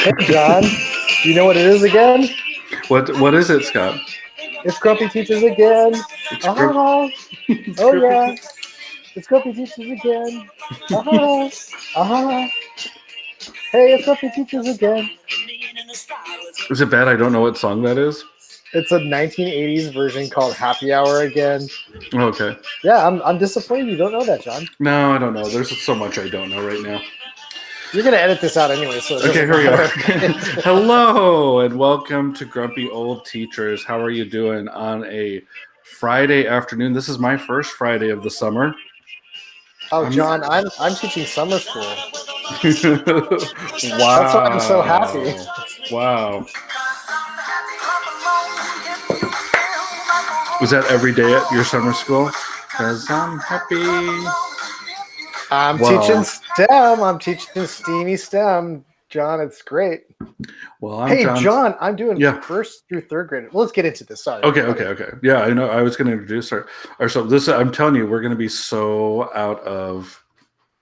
Hey, John, you know what it is again? What is it, Scott? It's Grumpy Teachers again. It's Ah, it's oh yeah, it's Grumpy Teachers again. Ah, hey, it's Grumpy Teachers again. Is it bad? I don't know what song that is. It's a 1980s version called Happy Hour again. Okay. Yeah, I'm disappointed you don't know that, John. No, I don't know. There's so much I don't know right now. You're gonna edit this out anyway, so it Okay, doesn't here we go. matter. Hello and welcome to Grumpy Old Teachers. How are you doing on a Friday afternoon? This is my first Friday of the summer. Oh, John, I'm teaching summer school. Wow. That's why I'm so happy. Wow. Was that every day at your summer school? Because I'm happy. I'm Wow. teaching STEM. I'm teaching steamy STEM. John, it's great. Well, I'm Hey, John's... John, I'm doing first through third grade. Well, let's get into this. Sorry. Okay. Yeah, I know. I was going to introduce ourselves. This, I'm telling you, we're going to be so out of...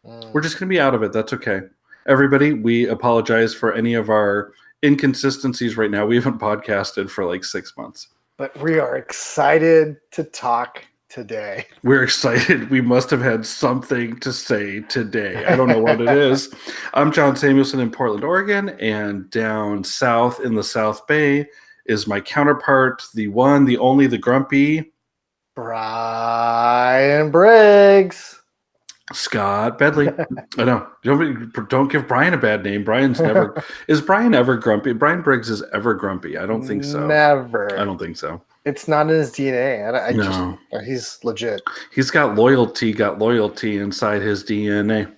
We're just going to be out of it. That's okay. Everybody, we apologize for any of our inconsistencies right now. We haven't podcasted for like 6 months. But we are excited to talk today. We're excited. We must have had something to say today. I don't know what it is. I'm John Samuelson in Portland, Oregon, and down south in the South Bay is my counterpart, the one, the only, the grumpy... Brian Briggs. Scott Bedley. I know. Don't give Brian a bad name. Brian's never... Is Brian ever grumpy? Brian Briggs is ever grumpy. I don't think so. Never. I don't think so. It's not in his DNA. No. He's legit. He's got loyalty inside his DNA.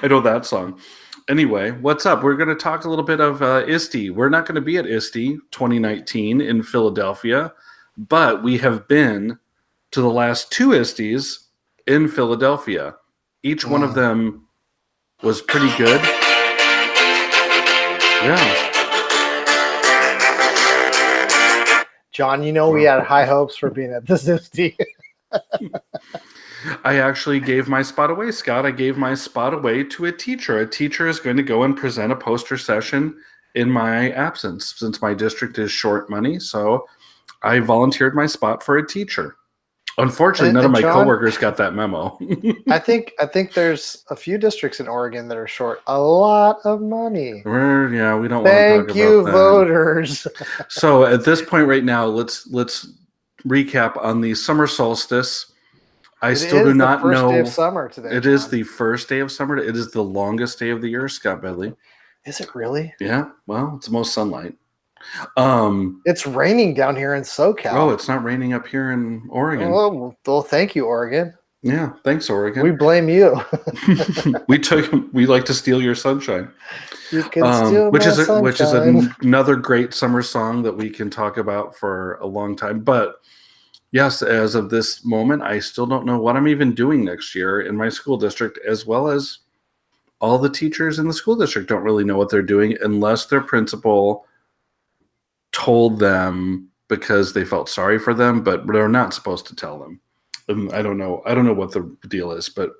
I know that song. Anyway, what's up? We're going to talk a little bit of ISTE. We're not going to be at ISTE 2019 in Philadelphia, but we have been to the last two ISTEs in Philadelphia. Each one of them was pretty good. Yeah. John, you know we had high hopes for being at this ISTE. I actually gave my spot away, Scott. I gave my spot away to a teacher. A teacher is going to go and present a poster session in my absence since my district is short money. So I volunteered my spot for a teacher. Unfortunately, none of my coworkers got that memo. I think there's a few districts in Oregon that are short a lot of money. We don't want to talk about that. Thank you, voters. So at this point right now, let's recap on the summer solstice. I still do not know. It is the first day of summer today. It is the first day of summer. It is the longest day of the year, Scott Bedley. Is it really? Yeah. Well, it's the most sunlight. It's raining down here in SoCal. Oh, it's not raining up here in Oregon. Well, thank you, Oregon. Yeah, thanks, Oregon. We blame you. We like to steal your sunshine. You can steal which my is sunshine. Which is another great summer song that we can talk about for a long time. But yes, as of this moment, I still don't know what I'm even doing next year in my school district, as well as all the teachers in the school district don't really know what they're doing unless their principal told them because they felt sorry for them, but they're not supposed to tell them. And I don't know what the deal is, but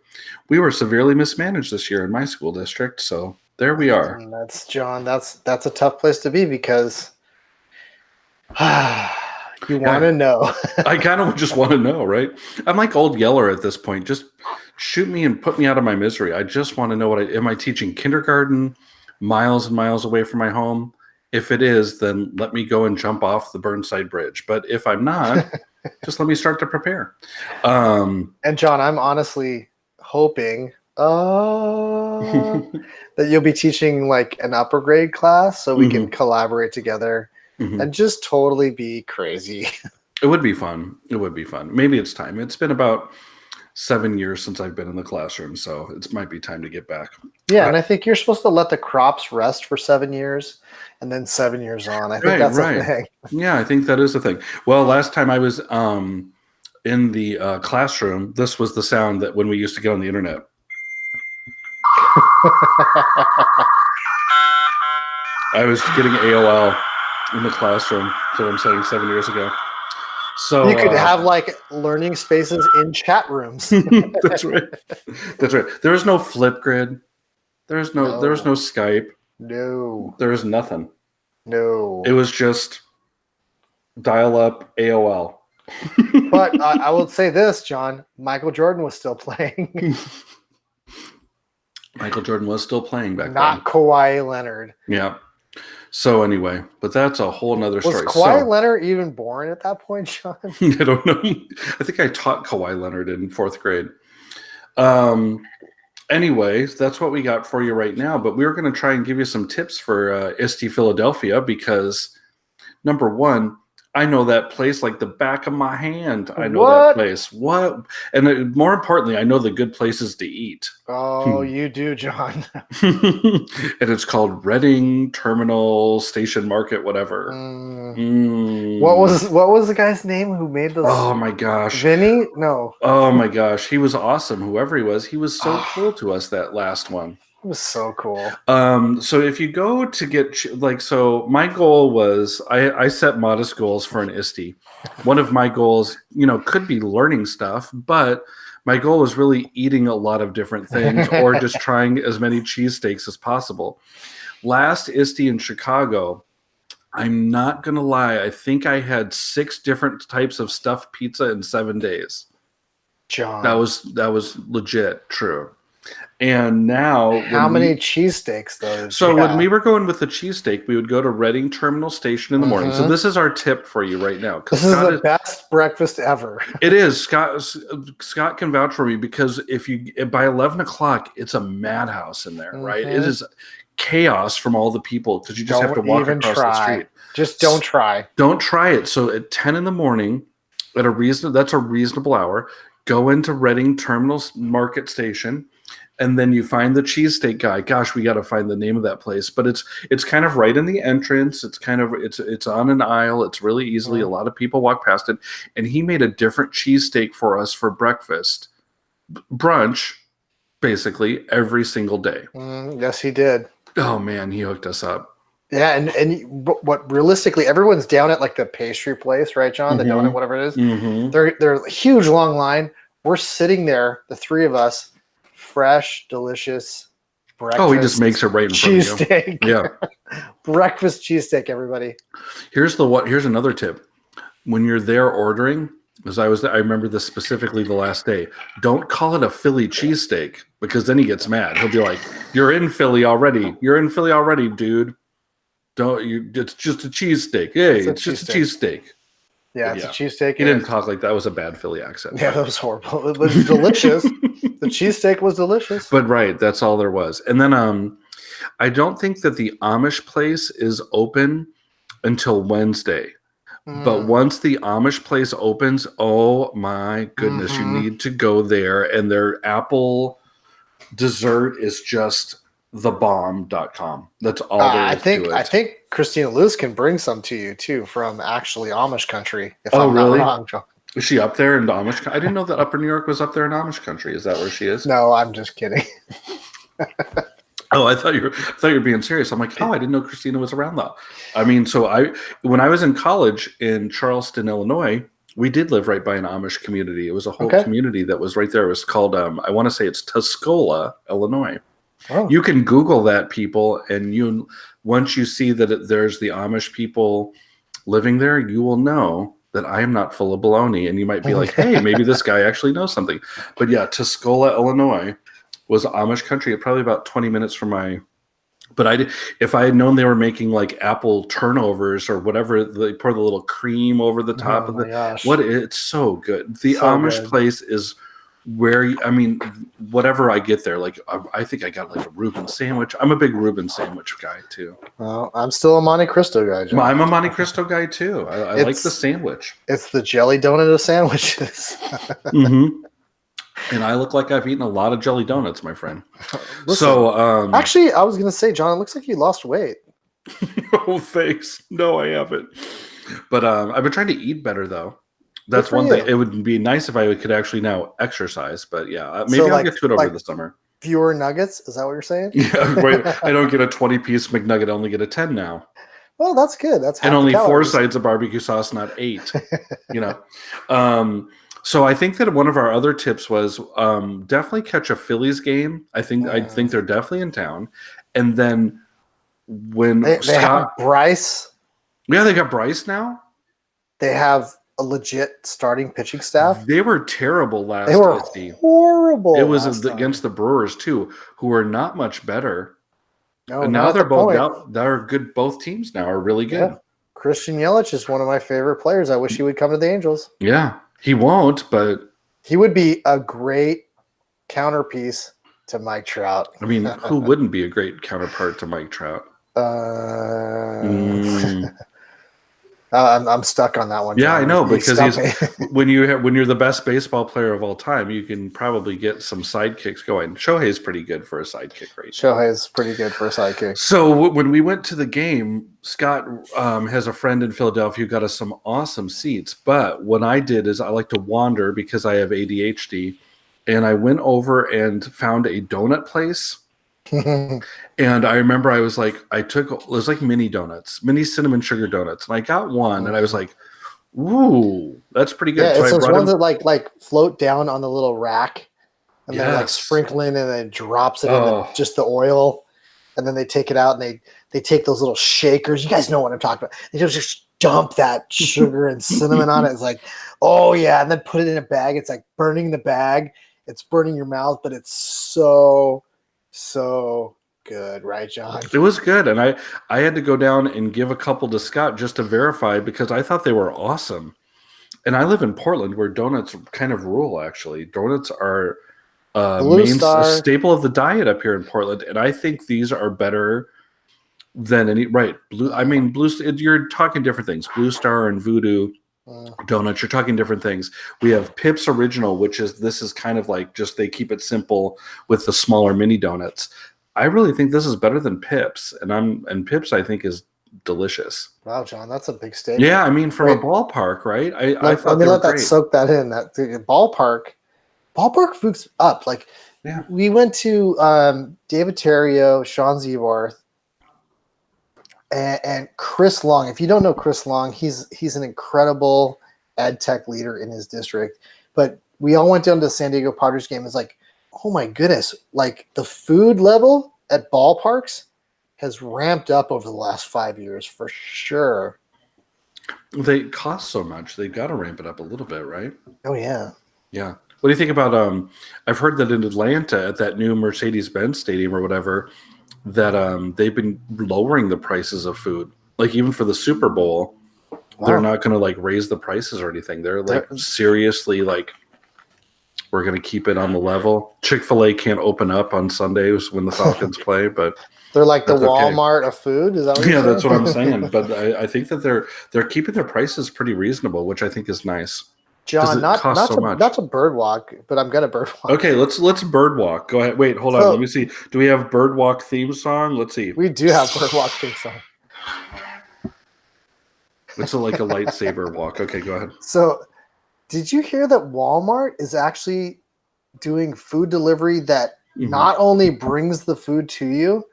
we were severely mismanaged this year in my school district. So there we are. And that's a tough place to be because you want to know. I kind of just want to know, right? I'm like Old Yeller at this point. Just shoot me and put me out of my misery. I just want to know am I teaching kindergarten miles and miles away from my home? If it is, then let me go and jump off the Burnside Bridge. But if I'm not, just let me start to prepare. And John, I'm honestly hoping that you'll be teaching like an upper grade class so we can collaborate together and just totally be crazy. It would be fun. Maybe it's time. It's been about 7 years since I've been in the classroom, so it might be time to get back. Yeah, and I think you're supposed to let the crops rest for 7 years and then 7 years on. I think that's the thing. Yeah, I think that is the thing. Well, last time I was in the classroom, this was the sound that when we used to get on the internet. I was getting AOL in the classroom, so I'm saying 7 years ago. So you could have like learning spaces in chat rooms. That's right. There was no Flipgrid. There was no Skype. No. There was nothing. No. It was just dial-up AOL. But I will say this, John. Michael Jordan was still playing. Michael Jordan was still playing back then. Not Kawhi Leonard. Yeah. So anyway, but that's a whole nother story. Was Kawhi Leonard even born at that point, John? I don't know. I think I taught Kawhi Leonard in 4th grade. Anyways, that's what we got for you right now. But we were going to try and give you some tips for ISTE Philadelphia because, number one, I know that place like the back of my hand. I know that place. What? And more importantly, I know the good places to eat. Oh, you do, John. And it's called Reading Terminal Station Market, whatever. What was the guy's name who made those? Oh my gosh. Vinny? No. Oh my gosh. He was awesome. Whoever he was so cool to us that last one. It was so cool. So if you go to get so my goal was I set modest goals for an ISTE. One of my goals, could be learning stuff, but my goal was really eating a lot of different things or just trying as many cheesesteaks as possible. Last ISTE in Chicago, I'm not going to lie, I think I had 6 different types of stuffed pizza in 7 days. John. That was legit true. And now, how many cheesesteaks though? So when we were going with the cheesesteak, we would go to Reading Terminal Station in the morning. So this is our tip for you right now. This is the best breakfast ever. It is. Scott can vouch for me because by 11 o'clock, it's a madhouse in there, right? It is chaos from all the people because you just have to walk across the street. Just don't try. Don't try it. So at 10 in the morning, that's a reasonable hour. Go into Reading Terminal Market Station. And then you find the cheesesteak guy. Gosh, we got to find the name of that place. But it's kind of right in the entrance. It's kind of it's on an aisle. It's really easily. A lot of people walk past it. And he made a different cheesesteak for us for breakfast, brunch, basically every single day. Yes, he did. Oh man, he hooked us up. Yeah, and what realistically, everyone's down at like the pastry place, right, John? The donut, whatever it is. They're a huge long line. We're sitting there, the 3 of us. Fresh, delicious breakfast. Oh, he just makes it right in front of you. Cheesesteak. Yeah. Breakfast cheesesteak, everybody. Here's another tip. When you're there ordering, because I remember this specifically the last day, don't call it a Philly cheesesteak because then he gets mad. He'll be like, "You're in Philly already. You're in Philly already, dude. It's just a cheesesteak. Hey, it's just a cheesesteak." Yeah, it's a cheesesteak. He didn't talk like that. Was a bad Philly accent. Yeah, that was horrible. It was delicious. The cheesesteak was delicious. But right, that's all there was. And then I don't think that the Amish place is open until Wednesday. But once the Amish place opens, oh my goodness, you need to go there. And their apple dessert is just thebomb.com. That's all there is to it. I think Christina Lewis can bring some to you too from actually Amish country. If I'm really? Not wrong, John. Is she up there in the Amish? I didn't know that Upper New York was up there in Amish country. Is that where she is? No, I'm just kidding. Oh, I thought you were being serious. I'm like, I didn't know Christina was around that. I mean, when I was in college in Charleston, Illinois, we did live right by an Amish community. It was a whole community that was right there. It was called, I want to say it's Tuscola, Illinois. Oh. You can Google that, people, and once you see that there's the Amish people living there, you will know that I am not full of baloney, and you might be like, hey, maybe this guy actually knows something. But yeah, Tuscola, Illinois was Amish country. Probably about 20 minutes from my. But if I had known they were making like apple turnovers or whatever, they pour the little cream over the top of it. Gosh. It's so good. The Amish place is where whatever I get there, like I think I got like a Reuben sandwich. I'm a big Reuben sandwich guy too. Well, I'm still a Monte Cristo guy, John. I'm a Monte Cristo guy too. I like the sandwich. It's the jelly donut of sandwiches. And I look like I've eaten a lot of jelly donuts, my friend. Listen, actually, I was going to say, John, it looks like you lost weight. Oh, thanks. No, I haven't. But I've been trying to eat better, though. That's one thing. It would be nice if I could actually now exercise. But yeah, maybe I'll get to it over the summer. Fewer nuggets? Is that what you're saying? Yeah, right. I don't get a 20-piece McNugget. I only get a 10 now. Well, that's good. That's half and only the 4 sides of barbecue sauce, not 8. So I think that one of our other tips was definitely catch a Phillies game. I think they're definitely in town. And then when They have Bryce. Yeah, they got Bryce now. They have a legit starting pitching staff. They were terrible last They were ISTE. horrible. It was against the Brewers too, who are not much better. No, And not now at they're the both point. out. They're good. Both teams now are really good. Yeah. Christian Yelich is one of my favorite players. I wish he would come to the Angels. Yeah, he won't, but he would be a great counterpiece to Mike Trout. I mean, who wouldn't be a great counterpart to Mike Trout? I'm stuck on that one. Yeah, John. I know, because when you're the best baseball player of all time, you can probably get some sidekicks going. Shohei's pretty good for a sidekick, right? Shohei's pretty good for a sidekick. So when we went to the game, Scott has a friend in Philadelphia who got us some awesome seats. But what I did is I like to wander because I have ADHD, and I went over and found a donut place. And I remember I was like, it was like mini donuts, mini cinnamon sugar donuts. And I got one and I was like, ooh, that's pretty good. Yeah, so it's I those ones that like float down on the little rack and they're like sprinkling and then it drops it in just the oil. And then they take it out and they take those little shakers. You guys know what I'm talking about. They just dump that sugar and cinnamon on it. It's like, oh yeah. And then put it in a bag. It's like burning the bag. It's burning your mouth, but it's so good, right, John? It was good, and I had to go down and give a couple to Scott just to verify because I thought they were awesome. And I live in Portland, where donuts kind of rule. Actually, donuts are a staple of the diet up here in Portland, and I think these are better than any. Right, Blue. I mean, Blue. You're talking different things. Blue Star and Voodoo donuts. You're talking different things. We have Pips Original, this is kind of like just they keep it simple with the smaller mini donuts. I really think this is better than Pips, and Pips I think is delicious. Wow, John, that's a big statement. Yeah, I mean, from a ballpark, right? I thought let me let that soak that in. That ballpark food's up. Like, we went to David Terrio, Sean Zewarth, and Chris Long. If you don't know Chris Long, he's an incredible ed tech leader in his district. But we all went down to the San Diego Padres game. It's like, oh my goodness, like the food level at ballparks has ramped up over the last 5 years for sure. They cost so much. They've got to ramp it up a little bit, right? Oh, yeah. Yeah. What do you think about I've heard that in Atlanta at that new Mercedes-Benz stadium or whatever, that they've been lowering the prices of food. Like even for the Super Bowl, they're not going to like raise the prices or anything. They're like seriously like, we're going to keep it on the level. Chick-fil-A can't open up on Sundays when the Falcons play, but they're like the Walmart of food. Is that what you're saying? That's what I'm saying. But I think that they're keeping their prices pretty reasonable, which I think is nice. John, not to bird walk, but I'm gonna bird walk. Okay, let's bird walk. Go ahead. Wait, hold on. Let me see. Do we have bird walk theme song? Let's see. We do have bird walk theme song. It's like a lightsaber walk. Okay, go ahead. So, did you hear that Walmart is actually doing food delivery that not only brings the food to you,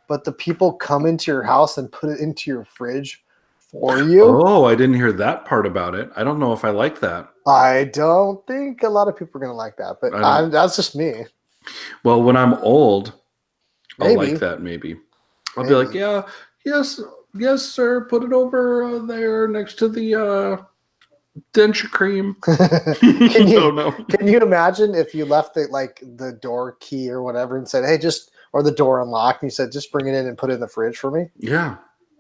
but the people come into your house and put it into your fridge for you? Oh, I didn't hear that part about it. I don't know if I like that. I don't think a lot of people are going to like that, but that's just me. Well, when I'm old, I'll like that maybe. I'll be like, yes, sir, put it over there next to the denture cream. Can you imagine if you left the door key or whatever and said, hey, or the door unlocked and you said, just bring it in and put it in the fridge for me? Yeah,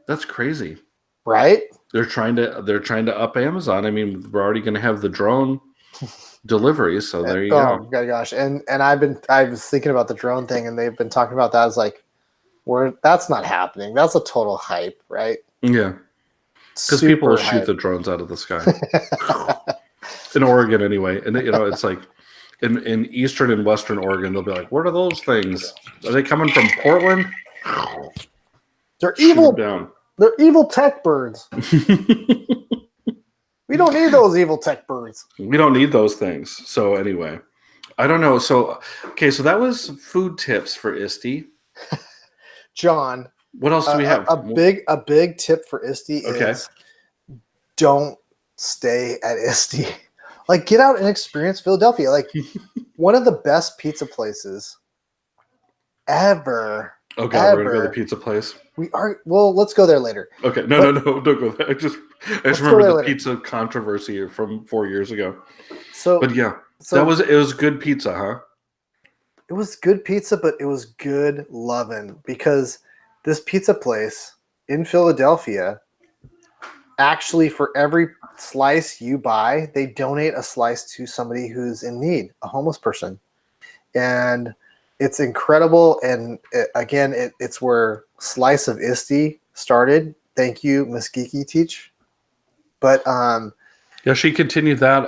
that's crazy. Right? They're trying to up Amazon. I mean, we're already going to have the drone delivery, so there you go. Oh gosh, and I was thinking about the drone thing, and they've been talking about that. I was like, that's not happening. That's a total hype, right? Yeah, because people will shoot the drones out of the sky in Oregon anyway, and it's like in eastern and western Oregon, they'll be like, "What are those things? Are they coming from Portland?" They're evil. Down. They're evil tech birds. We don't need those evil tech birds. We don't need those things. So anyway, I don't know. So, okay, so that was food tips for ISTE. John, what else do we have? A big tip for ISTE is don't stay at ISTE Like, get out and experience Philadelphia. Like, one of the best pizza places ever. Oh God, we're gonna go to the pizza place. We are. Well, let's go there later. Okay, no, don't go there. I just remember the pizza controversy from 4 years ago. So, but yeah, it was good pizza, huh? It was good pizza, but it was good loving, because this pizza place in Philadelphia, actually, for every slice you buy, they donate a slice to somebody who's in need, a homeless person. And it's incredible. And it's where Slice of ISTE started. Thank you, Miss Geeky Teach. But yeah, she continued that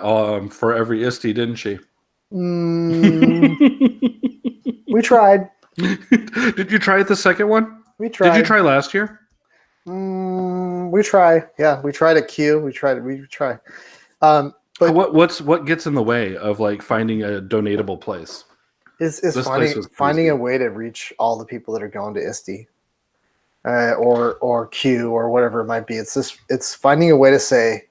for every ISTE, didn't she? We tried. Did you try it the second one? We tried. Did you try last year? We try. Yeah, we tried at Q. We try. But what gets in the way of like finding a donatable place? Is finding a way to reach all the people that are going to ISTE, or Q, or whatever it might be. It's finding a way to say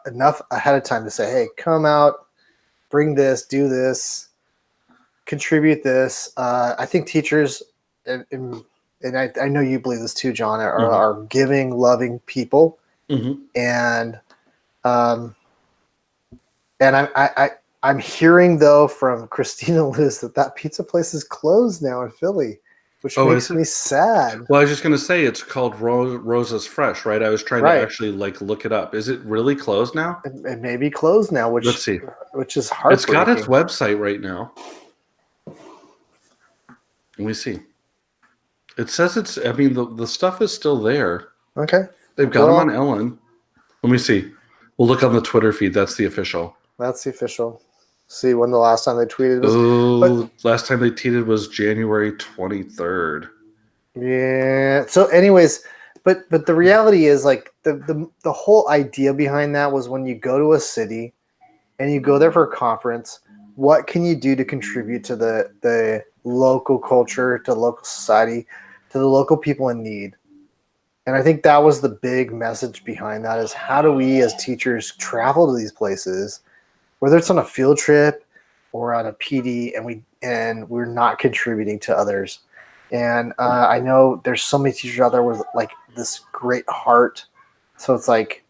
enough ahead of time to say, hey, come out, bring this, do this, contribute this. I think teachers, and I know you believe this too, John, are giving, loving people, and I'm hearing though from Christina Liz that pizza place is closed now in Philly, which makes me sad. Well, I was just going to say it's called Rosa's Fresh, right? I was trying to actually like look it up. Is it really closed now? It may be closed now, which let's see. Which is heartbreaking. It's got its website right now. Let me see. It says it's. I mean, the stuff is still there. Okay. They've got them on Ellen. Let me see. We'll look on the Twitter feed. That's the official. That's the official. See when the last time they tweeted was. Last time they tweeted was January 23rd. Yeah. So, anyways, but the reality is, like, the whole idea behind that was, when you go to a city and you go there for a conference, what can you do to contribute to the local culture, to local society, to the local people in need? And I think that was the big message behind that, is how do we as teachers travel to these places, whether it's on a field trip or on a PD, and we're not contributing to others. And I know there's so many teachers out there with like this great heart. So it's like,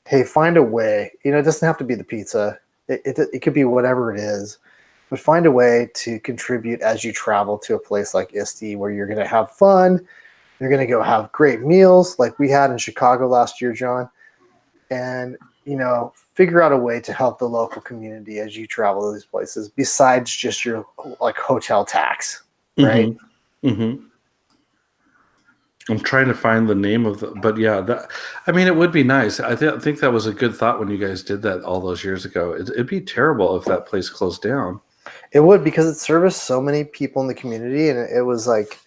hey, find a way. It doesn't have to be the pizza. It could be whatever it is, but find a way to contribute as you travel to a place like ISTE, where you're going to have fun. You're going to go have great meals like we had in Chicago last year, John. And, figure out a way to help the local community as you travel to these places, besides just your like hotel tax, right? I'm trying to find the name of but yeah, it would be nice. I think that was a good thought when you guys did that all those years ago. It'd be terrible if that place closed down. It would, because it serviced so many people in the community, and it was like,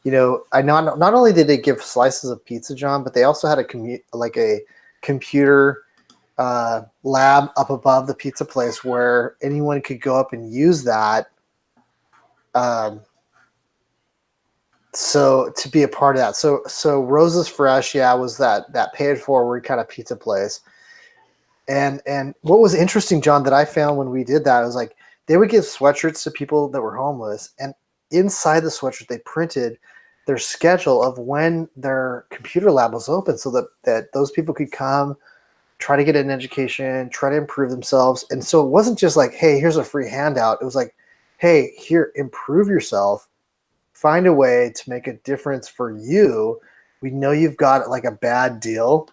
I not only did they give slices of pizza, John, but they also had a computer lab up above the pizza place where anyone could go up and use that. So to be a part of that. So Rosa's Fresh, was that pay it forward kind of pizza place. And what was interesting, John, that I found when we did that, was like, they would give sweatshirts to people that were homeless, and inside the sweatshirt they printed their schedule of when their computer lab was open, so that those people could come, try to get an education, try to improve themselves. And so it wasn't just like, hey, here's a free handout. It was like, hey, here, improve yourself, find a way to make a difference for you. We know you've got like a bad deal.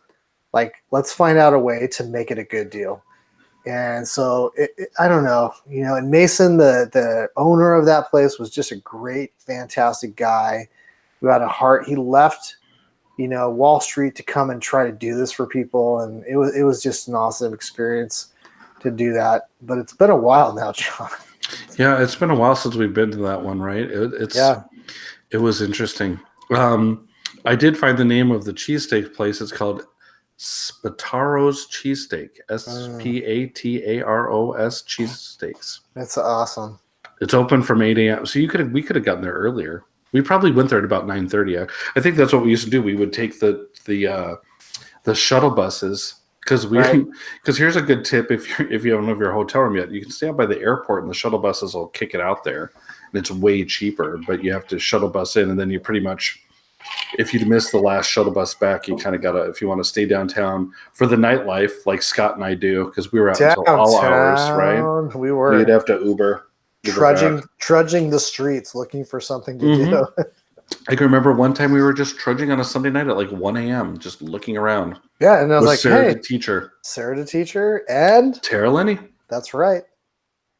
Like, let's find out a way to make it a good deal. And so I don't know, and Mason, the owner of that place, was just a great, fantastic guy who had a heart. He left, Wall Street to come and try to do this for people. And it was just an awesome experience to do that. But it's been a while now, John. Yeah, it's been a while since we've been to that one, right? It was interesting. I did find the name of the cheesesteak place. It's called Spataro's Cheesesteak. Spataros Cheesesteaks. That's awesome. It's open from 8 a.m. So we could have gotten there earlier. We probably went there at about 9:30. I think that's what we used to do. We would take the shuttle buses Because Right. here's a good tip if you don't have your hotel room yet, you can stay out by the airport and the shuttle buses will kick it out there, and it's way cheaper. But you have to shuttle bus in, and then you pretty much, if you miss the last shuttle bus back, you kind of gotta, if you want to stay downtown for the nightlife, like Scott and I do, because we were out until all hours, right? Downtown, we We'd were have to Uber back. trudging the streets looking for something to Mm-hmm. do. I can remember one time we were just trudging on a Sunday night at like 1 a.m. just looking around Yeah, and I was with like, Sarah, "Hey, the teacher, Sarah, the teacher," and Tara Lenny. that's right.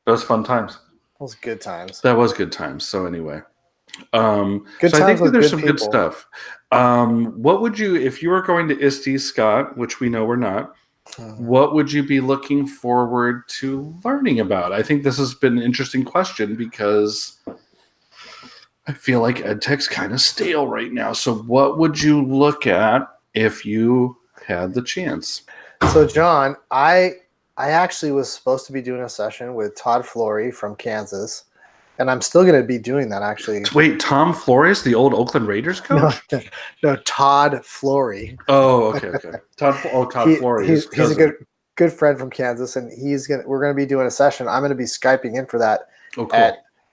That was fun times. Those good times. That was good times. So anyway, Good so I times think that with there's good some good people. stuff. What would you, if you were going to ISTE, Scott, which we know we're not, what would you be looking forward to learning about? I think this has been an interesting question because I feel like EdTech's kind of stale right now. So what would you look at if you had the chance? So, John, I actually was supposed to be doing a session with Todd Flory from Kansas, and I'm still going to be doing that actually. Wait, Tom Flores, the old Oakland Raiders coach? No, Todd Flory. Oh, okay. Todd Flory. He's a good friend from Kansas, and we're gonna be doing a session. I'm gonna be Skyping in for that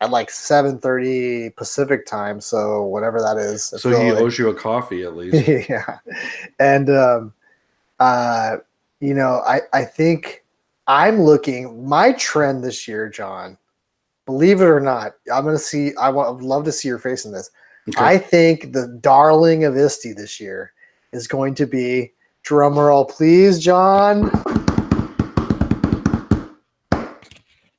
at like 7:30 Pacific time, so whatever that is. So he owes you a coffee at least. Yeah, and I think I'm looking my trend this year, John. Believe it or not, I'm gonna see. I'd love to see your face in this. Okay. I think the darling of ISTE this year is going to be, drumroll please, John,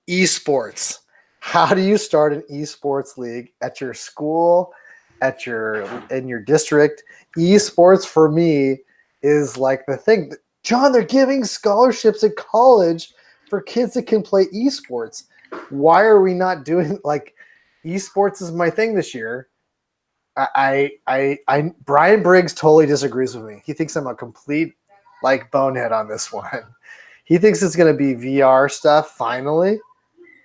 esports. How do you start an esports league at your school, in your district? Esports for me is like the thing. John, they're giving scholarships at college for kids that can play esports. Why are we not doing like esports is my thing this year? Brian Briggs totally disagrees with me. He thinks I'm a complete like bonehead on this one. He thinks it's going to be VR stuff finally.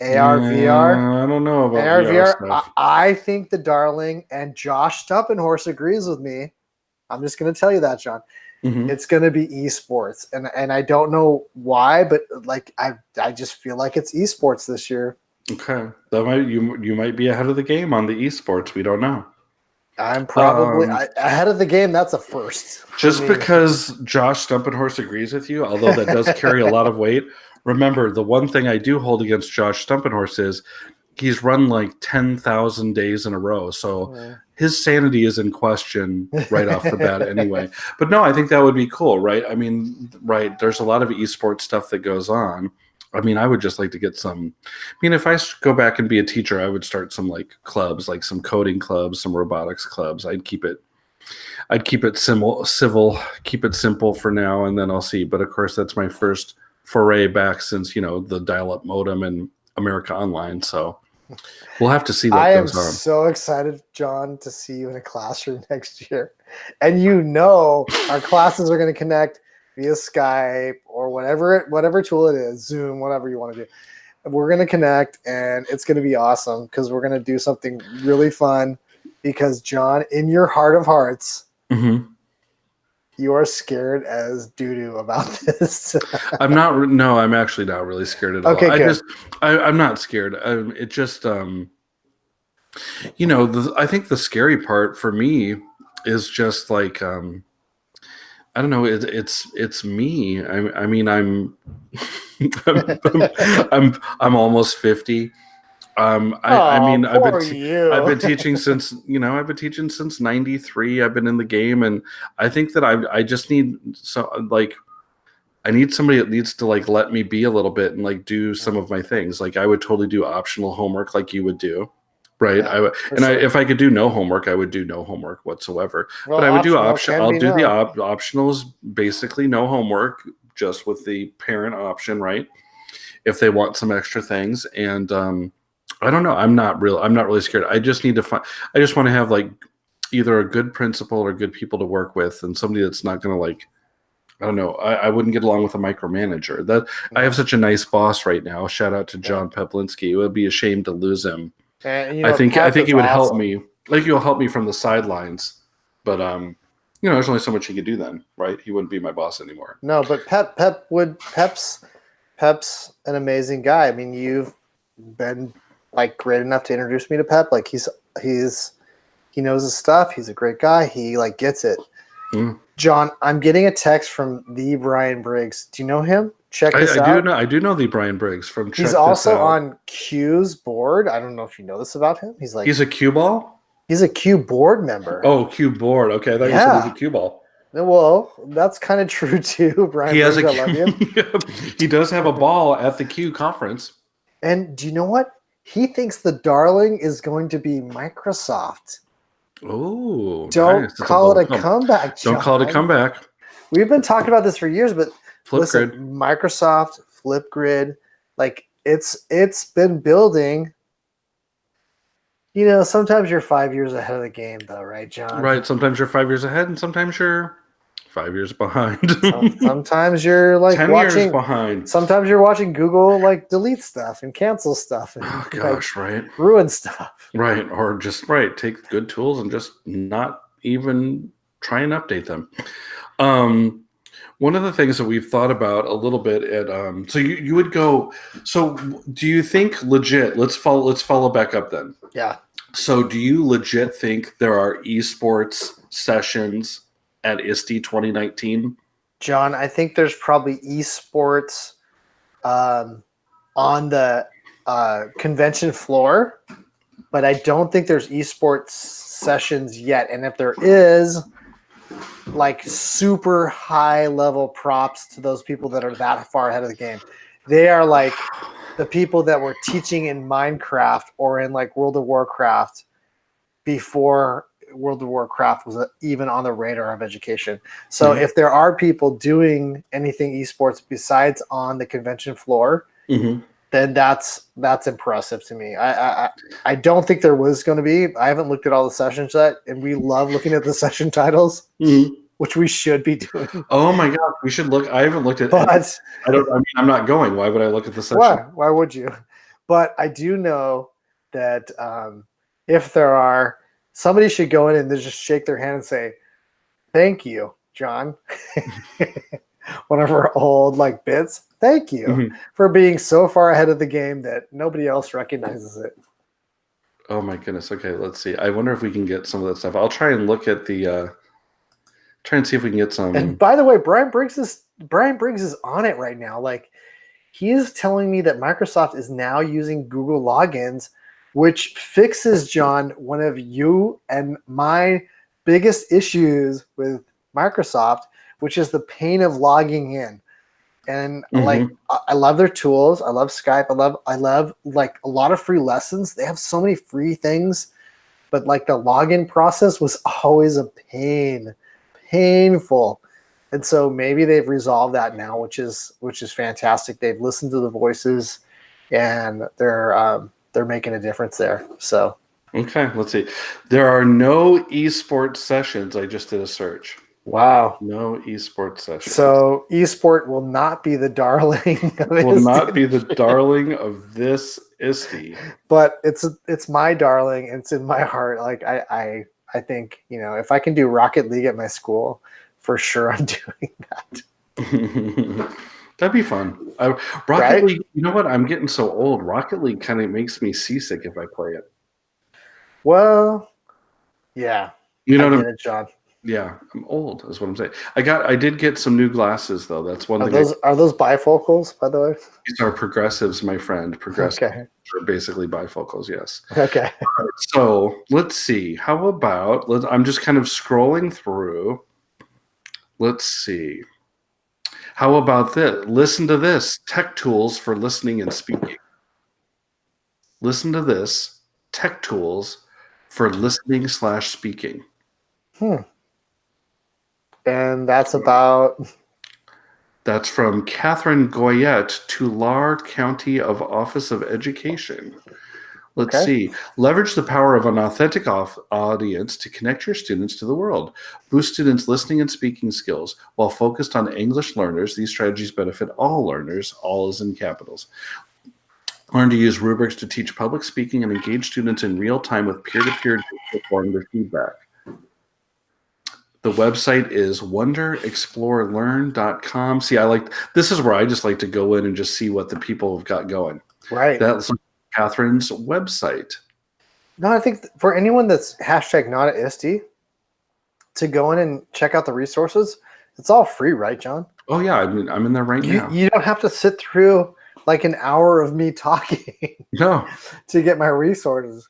AR, VR. I don't know about AR, VR. stuff. I think the darling, and Josh Stuppenhorse agrees with me. I'm just going to tell you that, John. Mm-hmm. It's going to be esports, and I don't know why, but like I just feel like it's esports this year. Okay, you might be ahead of the game on the esports. We don't know. I'm probably ahead of the game. That's a first. Just because Josh Stumpenhorse agrees with you, although that does carry a lot of weight. Remember, the one thing I do hold against Josh Stumpenhorse is he's run like 10,000 days in a row. So his sanity is in question right off the bat anyway. But no, I think that would be cool, right? I mean, right, there's a lot of esports stuff that goes on. I mean, I would just like to get some. I mean, if I go back and be a teacher, I would start some like clubs, like some coding clubs, some robotics clubs. I'd keep it civil, keep it simple for now, and then I'll see. But of course, that's my first foray back since the dial-up modem and America Online. So we'll have to see what goes on. I am so excited, John, to see you in a classroom next year, and our classes are going to connect via Skype or whatever tool it is, Zoom, whatever you want to do. We're going to connect, and it's going to be awesome because we're going to do something really fun. Because, John, in your heart of hearts, you are scared as doo-doo about this. I'm not. No, I'm actually not really scared at all. Okay, good. I'm not scared. It just, I think the scary part for me is just like, I don't know. It's me. I mean, I'm almost 50. I've been teaching since 93. I've been in the game, and I think that I just need I need somebody that needs to like let me be a little bit and like do some of my things. Like I would totally do optional homework like you would do. Right. Yeah, if I could do no homework, I would do no homework whatsoever. Well, but I would do option. I'll do the optionals, basically no homework, just with the parent option, right? If they want some extra things. And I don't know. I'm not really scared. I just need to I just want to have like either a good principal or good people to work with, and somebody that's not going to like. I don't know. I wouldn't get along with a micromanager. I have such a nice boss right now. Shout out to John Peplinski. It would be a shame to lose him. And, I think he would help me. Like he'll help me from the sidelines, but there's only so much he could do then, right? He wouldn't be my boss anymore. No, but Pep's an amazing guy. I mean, you've been like great enough to introduce me to Pep. Like he knows his stuff. He's a great guy. He like gets it. Mm. John, I'm getting a text from the Brian Briggs. Do you know him? Check this out. I do know the Brian Briggs from Check He's This also Out. on Q's board. I don't know if you know this about him. He's a Q ball? He's a Q board member. Oh, Q board. Okay, I thought you said he's a Q ball. Well, that's kind of true too, Brian. He has Briggs, I love you. He does have a ball at the Q conference. And do you know what? He thinks the darling is going to be Microsoft. Oh, don't nice. call it a comeback, John. Don't call it a comeback. We've been talking about this for years, but Flipgrid. Microsoft, Flipgrid, like it's been building. Sometimes you're 5 years ahead of the game, though, right, John? Right. Sometimes you're 5 years ahead, and sometimes you're 5 years behind. Sometimes you're like 10 years behind. Sometimes you're watching Google like delete stuff and cancel stuff and right, ruin stuff. Right, or just take good tools and just not even try and update them. One of the things that we've thought about a little bit at so you would go. So do you think legit? Let's follow back up then. Yeah. So do you legit think there are esports sessions at ISTE 2019? John, I think there's probably esports on the convention floor, but I don't think there's esports sessions yet. And if there is, like super high level props to those people that are that far ahead of the game. They are like the people that were teaching in Minecraft or in like World of Warcraft before World of Warcraft was even on the radar of education. So if there are people doing anything esports besides on the convention floor, then that's impressive to me. I don't think there was going to be. I haven't looked at all the sessions yet, and we love looking at the session titles, which we should be doing. Oh my God, we should look. I haven't looked at. But I'm not going. Why would I look at the session? Why would you? But I do know that if there are, somebody should go in and just shake their hand and say, "Thank you, John." One of our old like bits. Thank you for being so far ahead of the game that nobody else recognizes it. Oh my goodness. Okay, let's see. I wonder if we can get some of that stuff. I'll try and look at the try and see if we can get some. And by the way, Brian Briggs is on it right now. Like he is telling me that Microsoft is now using Google logins, which fixes, John, one of you and my biggest issues with Microsoft, which is the pain of logging in. And like, I love their tools. I love Skype. I love like a lot of free lessons. They have so many free things, but like the login process was always a painful. And so maybe they've resolved that now, which is fantastic. They've listened to the voices and they're making a difference there. So. Okay, let's see. There are no esports sessions. I just did a search. Wow. No esports sessions. So esport will not be the darling of will not be the darling of this ISTE. But it's my darling. It's in my heart. Like I think, if I can do Rocket League at my school, for sure I'm doing that. That'd be fun. Rocket League, you know what? I'm getting so old. Rocket League kind of makes me seasick if I play it. Well, yeah. You know what I get it, John. Yeah, I'm old, is what I'm saying. I did get some new glasses though. That's one thing. Are those bifocals, by the way? These are progressives, my friend. Progressives are basically bifocals, yes. Okay. So let's see. How about I'm just kind of scrolling through. Let's see. How about this? Listen to this. Tech tools for listening and speaking. Listen to this. Tech tools for listening/speaking. And that's about... That's from Catherine Goyette, Tulare County of Office of Education. Let's see. Leverage the power of an authentic audience to connect your students to the world. Boost students' listening and speaking skills. While focused on English learners, these strategies benefit all learners. All is in capitals. Learn to use rubrics to teach public speaking and engage students in real time with peer-to-peer data to form their feedback. The website is wonderexplorelearn.com. See, this is where I just like to go in and just see what the people have got going. Right. That's Catherine's website. No, I think for anyone that's hashtag not at ISTE, to go in and check out the resources, it's all free, right, John? Oh yeah, I'm in there right now. You don't have to sit through like an hour of me talking No. to get my resources.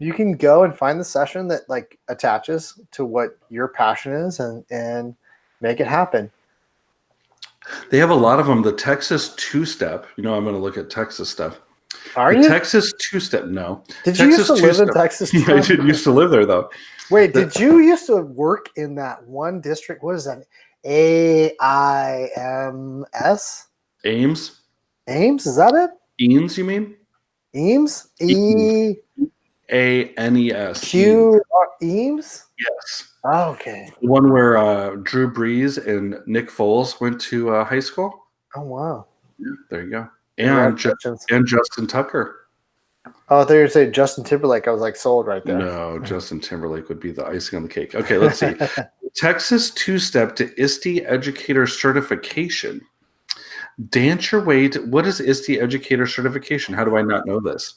You can go and find the session that like attaches to what your passion is and make it happen. They have a lot of them. The Texas two-step. I'm going to look at Texas stuff. Are you? Texas two-step? No. Did you used to live in Texas? Yeah, I did used to live there though. Wait, did you used to work in that one district? What is that? AIMS? Ames? Ames? Is that it? Eames, you mean? Eames? ANES. Q Eames? Yes. Oh, okay. The one where Drew Brees and Nick Foles went to high school. Oh, wow. Yeah, there you go. And Justin Tucker. Oh, I thought you were saying Justin Timberlake. I was like sold right there. No, Justin Timberlake would be the icing on the cake. Okay, let's see. Texas two-step to ISTE Educator Certification. Dance your way to, what is ISTE Educator Certification? How do I not know this?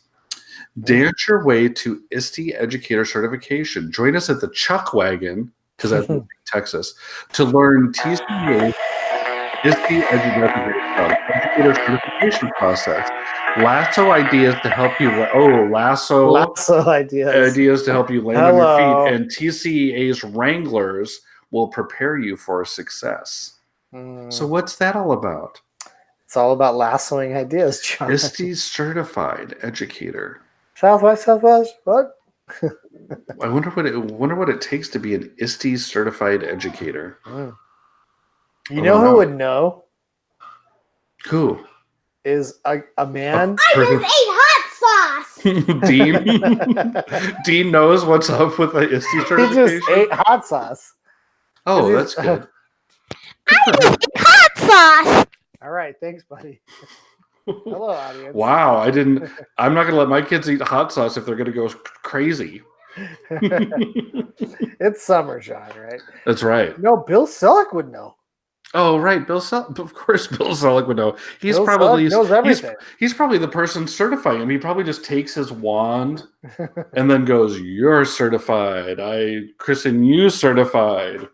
Dance your way to ISTE Educator Certification. Join us at the Chuck Wagon, because that's in Texas, to learn TCA ISTE Educator Certification process. Lasso ideas to help you. Lasso ideas to help you land on your feet. And TCA's Wranglers will prepare you for success. So what's that all about? It's all about lassoing ideas, John. ISTE Certified Educator. Southwest. What? I wonder what it takes to be an ISTE Certified Educator. You know who would know? Who? Is a man. I just ate hot sauce. Dean. Dean knows what's up with the ISTE certification. He just ate hot sauce. Oh, that's good. I just ate hot sauce. All right, thanks, buddy. Hello, audience. Wow, I'm not gonna let my kids eat hot sauce if they're gonna go crazy. It's summer, John, right? That's right. No, Bill Selleck would know. Oh, right. Of course, Bill Selleck would know. Bill Selleck knows everything. He's probably the person certifying him. He probably just takes his wand and then goes, "You're certified. I christen you certified."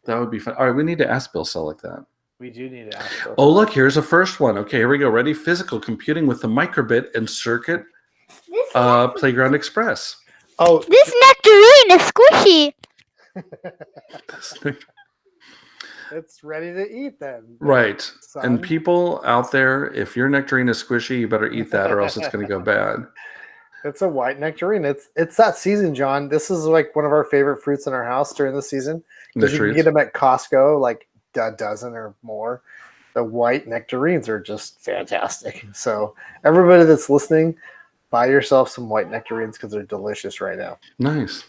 That would be fun. All right, we need to ask Bill Selleck that. We do need to ask Bill. Oh, look, here's a first one. Okay, here we go. Ready? Physical computing with the microbit and circuit Playground Express. Oh, this nectarine is squishy. It's ready to eat then. Right. Son. And people out there, if your nectarine is squishy, you better eat that or else it's going to go bad. It's a white nectarine. It's that season, John. This is like one of our favorite fruits in our house during the season. Because you can get them at Costco, like a dozen or more. The white nectarines are just fantastic. So everybody that's listening, buy yourself some white nectarines because they're delicious right now. Nice.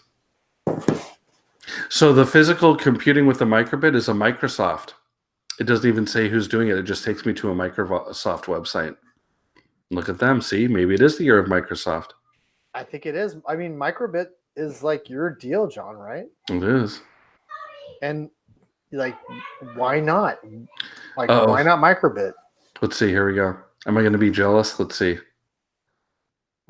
So the physical computing with the microbit is a Microsoft. It doesn't even say who's doing it. It just takes me to a Microsoft website. Look at them. See, maybe it is the year of Microsoft. I think it is. I mean, microbit is like your deal, John, right? It is. And like, why not? Like, why not microbit? Let's see. Here we go. Am I going to be jealous? Let's see.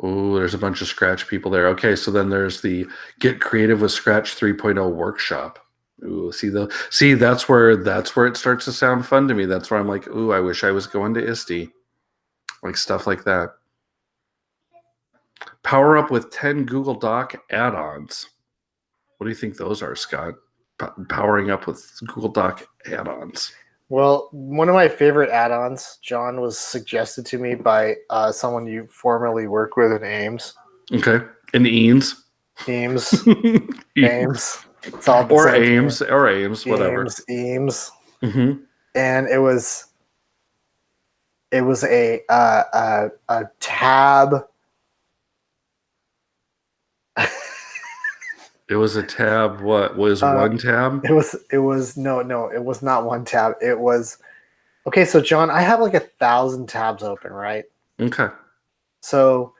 Oh, there's a bunch of Scratch people there. Okay, so then there's the Get Creative with Scratch 3.0 workshop. Ooh, see that's where it starts to sound fun to me. That's where I'm like, ooh, I wish I was going to ISTE. Like stuff like that. Power up with 10 Google Doc add-ons. What do you think those are, Scott? Powering up with Google Doc add-ons. Well, one of my favorite add-ons, John, was suggested to me by someone you formerly worked with in Ames. Okay. In Eames. Ames. Ames. It's all the or same Ames. Or Ames, whatever. Ames. Mm-hmm. And it was a tab. It was a tab. What was one tab? It was no, it was not one tab. It was okay. So John, I have like 1,000 tabs open, right? Okay. So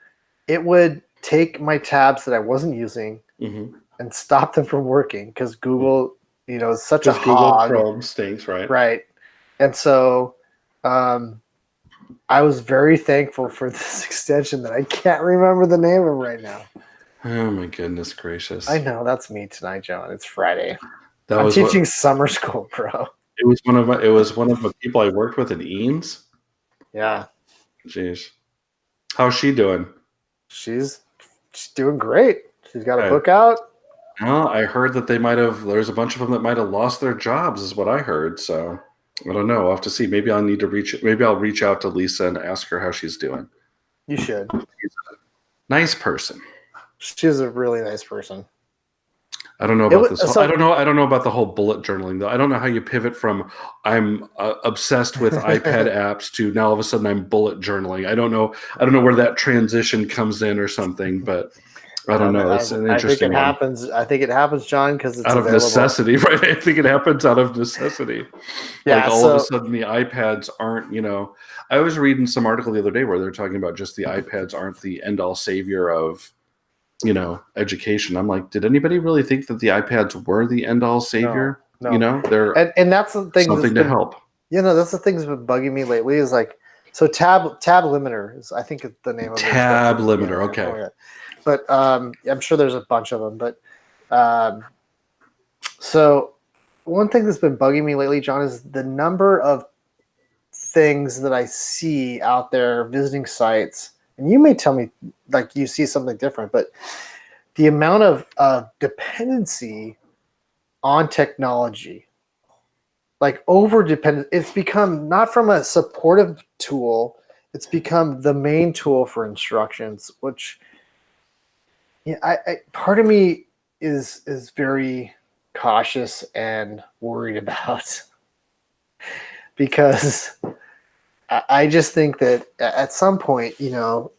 it would take my tabs that I wasn't using and stop them from working because Google is such a Because Google hog. Chrome stinks, right? Right. And so I was very thankful for this extension that I can't remember the name of right now. Oh my goodness gracious! I know that's me tonight, John. It's Friday. That I'm was teaching what summer school, bro. it was one of the people I worked with in Eames. Yeah. Jeez, how's she doing? She's doing great. She's got a Okay. book out. Well, I heard that there's a bunch of them that might have lost their jobs, is what I heard. So I don't know. I'll have to see. Maybe I'll reach out to Lisa and ask her how she's doing. You should. She's a nice person. She's a really nice person. I don't know about this. I don't know about the whole bullet journaling though. I don't know how you pivot from I'm obsessed with iPad apps to now all of a sudden I'm bullet journaling. I don't know where that transition comes in or something, but I don't know. It's an interesting one. I think it happens, John, because it's out of available. necessity, right? I think it happens out of necessity. Yeah, like all of a sudden the iPads aren't, I was reading some article the other day where they're talking about just the iPads aren't the end all savior of, education. I'm like, did anybody really think that the iPads were the end all savior? No. They're and that's the thing. something to help. That's the thing that's been bugging me lately is like, so tab limiter is, I think, the name of it. Tab limiter, okay. Oh, yeah. But I'm sure there's a bunch of them. But so one thing that's been bugging me lately, John, is the number of things that I see out there visiting sites. And you may tell me like you see something different, but the amount of dependency on technology, like over dependent, it's become not from a supportive tool, it's become the main tool for instructions, which I part of me is very cautious and worried about, because I just think that at some point, you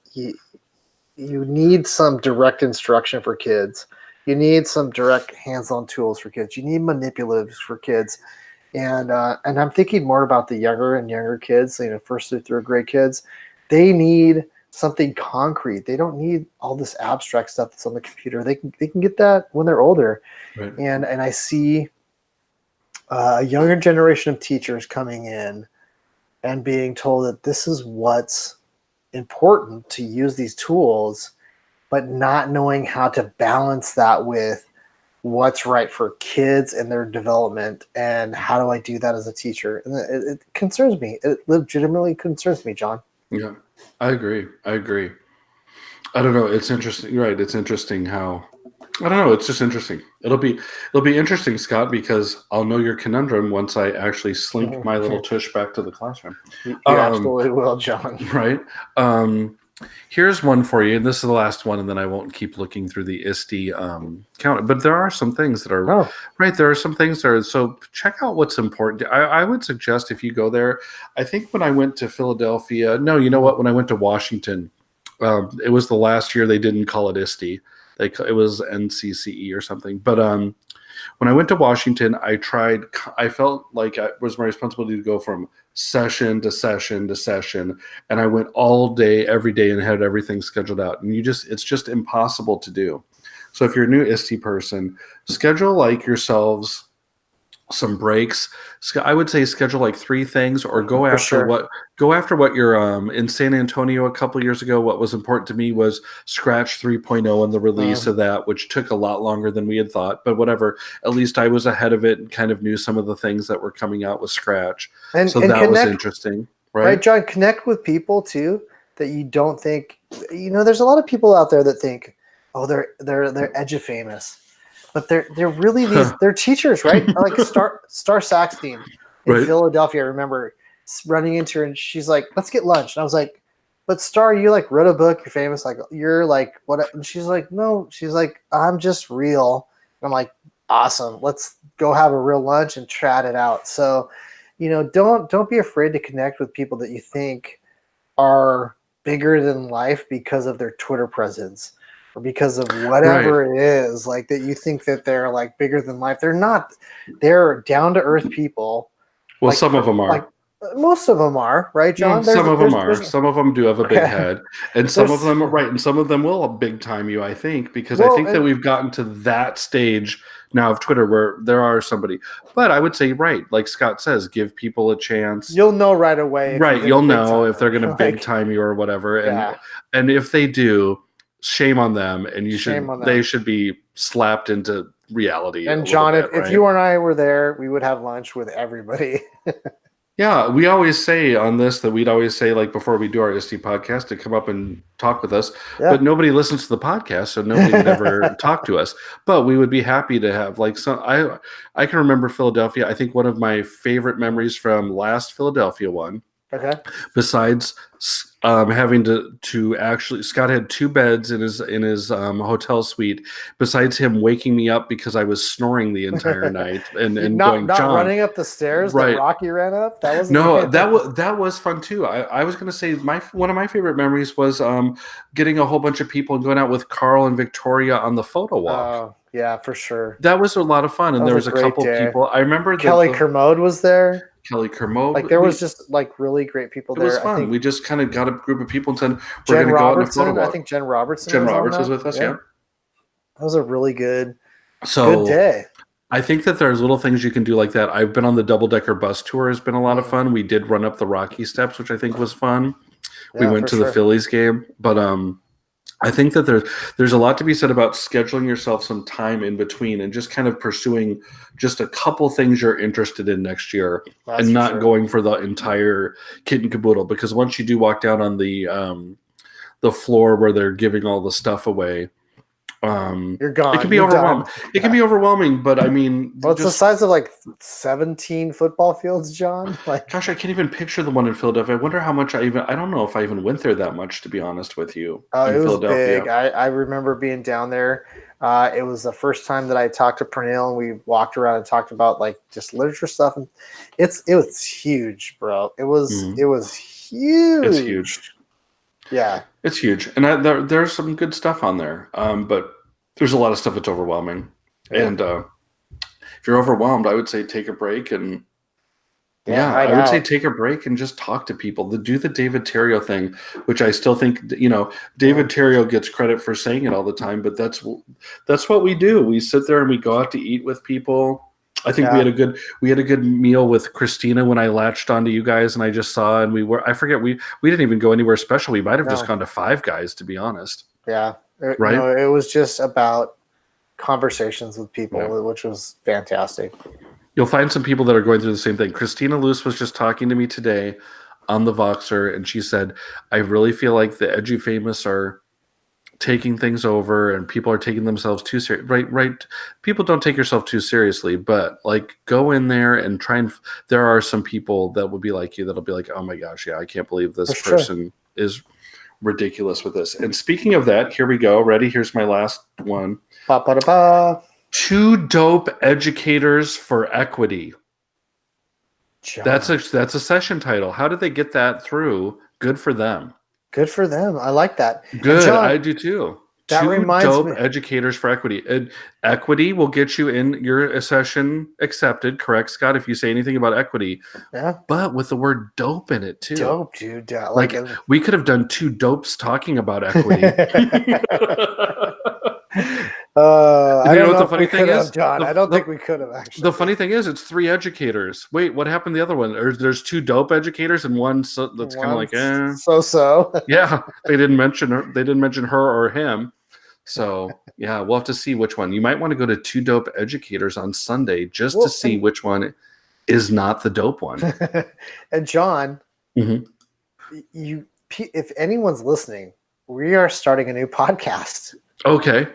need some direct instruction for kids. You need some direct hands-on tools for kids. You need manipulatives for kids. And I'm thinking more about the younger and younger kids, first through third grade kids. They need something concrete. They don't need all this abstract stuff that's on the computer. They can get that when they're older. Right. And I see a younger generation of teachers coming in and being told that this is what's important to use these tools, but not knowing how to balance that with what's right for kids and their development, and how do I do that as a teacher? And it concerns me. It legitimately concerns me, John. Yeah, I agree. I don't know. It's interesting. You're right. It's interesting how, I don't know. It's just interesting. It'll be interesting, Scott, because I'll know your conundrum once I actually slink my little tush back to the classroom. You absolutely will, John. Right. Here's one for you, and this is the last one, and then I won't keep looking through the ISTE count. But there are some things that are right. There are some things that are, so check out what's important. I would suggest if you go there. I think when I went to Philadelphia, no, you know what? When I went to Washington, it was the last year they didn't call it ISTE. It was NCCE or something. But when I went to Washington, I felt like it was my responsibility to go from session to session to session. And I went all day, every day, and had everything scheduled out. And it's just impossible to do. So if you're a new ISTE person, schedule like yourselves some breaks. I would say schedule like 3 things, or go after what you're in San Antonio a couple years ago. What was important to me was Scratch 3.0 and the release of that, which took a lot longer than we had thought, but whatever, at least I was ahead of it and kind of knew some of the things that were coming out with Scratch. And that was interesting, right, John? Connect with people too that you don't think, there's a lot of people out there that think, oh, they're edufamous. But they're really they're teachers, right? Like Star Saxton in Philadelphia. I remember running into her and she's like, "Let's get lunch." And I was like, "But Star, you like wrote a book. You're famous. Like you're like what?" And she's like, "No." She's like, "I'm just real." And I'm like, "Awesome. Let's go have a real lunch and chat it out." So, don't be afraid to connect with people that you think are bigger than life because of their Twitter presence, or because of whatever it is, like that you think that they're like bigger than life. They're not. They're down to earth people. Well, some of them are. Most of them are, right, John? Some of them are. There's Some of them do have a big head, and some of there's them are right, and some of them will big time you. I think because I well, think that we've gotten to that stage now of Twitter where there are somebody. But I would say, right, like Scott says, give people a chance. you'll know right away. If you Right, hit a you'll big know if timer. they're going to Like, big time you or whatever, yeah, and if they do, shame on them, and shame on they them. should be slapped into reality. And a John, little bit, if right? you and I were there, we would have lunch with everybody. Yeah, we always say on this that we'd always say, like, before we do our ISTE podcast, to come up and talk with us. Yeah. But nobody listens to the podcast, so nobody would ever talk to us. But we would be happy to have, like, some. I can remember Philadelphia. I think one of my favorite memories from last Philadelphia one, Okay. besides having to actually, Scott had 2 beds in his hotel suite. Besides him waking me up because I was snoring the entire night and going, not John, running up the stairs right. that Rocky ran up. That was No, that was fun too. I was going to say one of my favorite memories was getting a whole bunch of people and going out with Carl and Victoria on the photo walk. Oh, yeah, for sure. That was a lot of fun, and there was a great couple day. people. I remember Kelly Kermode was there. Kelly Kermode. Like there was just like really great people there. It was fun. I think we just kind of got a group of people and said we're Jen going to go out on a Robertson. photo walk. I think Jen Robertson. Jen Roberts was with us. Yeah. That was a really good good day. I think that there's little things you can do like that. I've been on the double-decker bus tour. Has been a lot of fun. We did run up the Rocky Steps, which I think was fun. We went to the Phillies game, but I think that there's a lot to be said about scheduling yourself some time in between and just kind of pursuing just a couple things you're interested in next year. That's and not going for the entire kit and caboodle, because once you do walk down on the floor where they're giving all the stuff away, you're gone. It can be overwhelming. It can be overwhelming, but I mean, well, it's the size of like 17 football fields, John. Like, gosh, I can't even picture the one in Philadelphia. I wonder how much I don't know if I even went there that much, to be honest with you. Oh, it was big. I remember being down there. It was the first time that I talked to Pernille, and we walked around and talked about like just literature stuff. And it was huge, bro. It was huge. It's huge. Yeah, it's huge, and there's some good stuff on there. But there's a lot of stuff that's overwhelming. Yeah. And if you're overwhelmed, I would say take a break and I would say take a break and just talk to people. Do the David Terrio thing, which I still think, David Terrio gets credit for saying it all the time, but that's what we do. We sit there and we go out to eat with people. I think we had a good meal with Christina when I latched onto you guys, and I just saw, and we didn't even go anywhere special. We might have just gone to Five Guys, to be honest. Yeah. Right. It was just about conversations with people, which was fantastic. You'll find some people that are going through the same thing. Christina Luce was just talking to me today on the Voxer, and she said, I really feel like the EduFamous are taking things over and people are taking themselves too serious. Right. People don't take yourself too seriously, but like go in there and try and there are some people that will be like you that'll be like, oh my gosh, yeah, I can't believe this person is ridiculous with this. And speaking of that, here we go. Ready? Here's my last one. Ba-ba-da-ba. 2 dope educators for equity. John. That's a session title. How did they get that through? Good for them. Good for them. I like that. Good. John, I do too. That 2 reminds dope me. Educators for equity. Equity will get you in your session accepted. Correct, Scott? If you say anything about equity. Yeah. But with the word dope in it too. Dope, dude. Yeah, like we could have done 2 dopes talking about equity. I don't know what the funny thing is, John. I don't think we could have actually. The funny thing is, it's 3 educators. Wait, what happened to the other one? There's 2 dope educators and one that's kind of like so. Yeah, they didn't mention her. They didn't mention her or him. So yeah, we'll have to see which one. You might want to go to 2 dope educators on Sunday just to see which one is not the dope one. And John, if anyone's listening, we are starting a new podcast. Okay.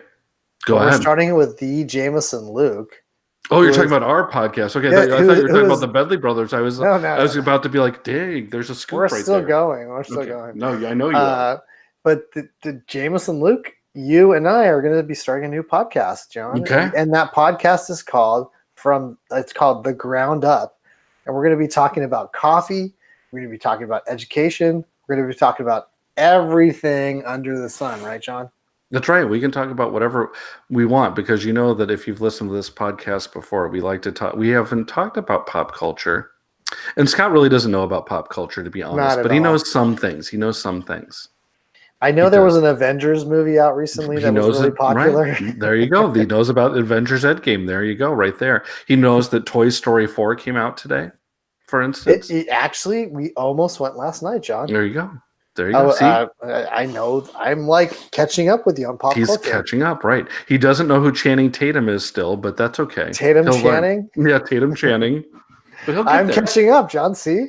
Go ahead. We're starting it with the Jameson Luke. Oh, you're talking about our podcast. Okay. I thought you were talking about the Bedley Brothers. I was about to be like, dang, there's a scoop right there. We're still going. No, I know you are. But the Jameson Luke, you and I are going to be starting a new podcast, John. Okay. And that podcast is called The Ground Up. And we're going to be talking about coffee. We're going to be talking about education. We're going to be talking about everything under the sun. Right, John? That's right. We can talk about whatever we want because you know that if you've listened to this podcast before, we like to talk. We haven't talked about pop culture. And Scott really doesn't know about pop culture, to be honest, Not at but he all. knows some things. He knows some things. I know He there does. was an Avengers movie out recently He that was knows really it, popular. right? There you go. He knows about Avengers Endgame. There you go, right there. He knows that Toy Story 4 came out today, for instance. Actually, we almost went last night, John. There you go. There you go. See, I know. I'm like catching up with you on pop he's culture. catching up, right? He doesn't know who Channing Tatum is still, but that's okay. Tatum He'll learn. Channing? Yeah, Tatum Channing. But he'll get I'm there. catching up, John. See?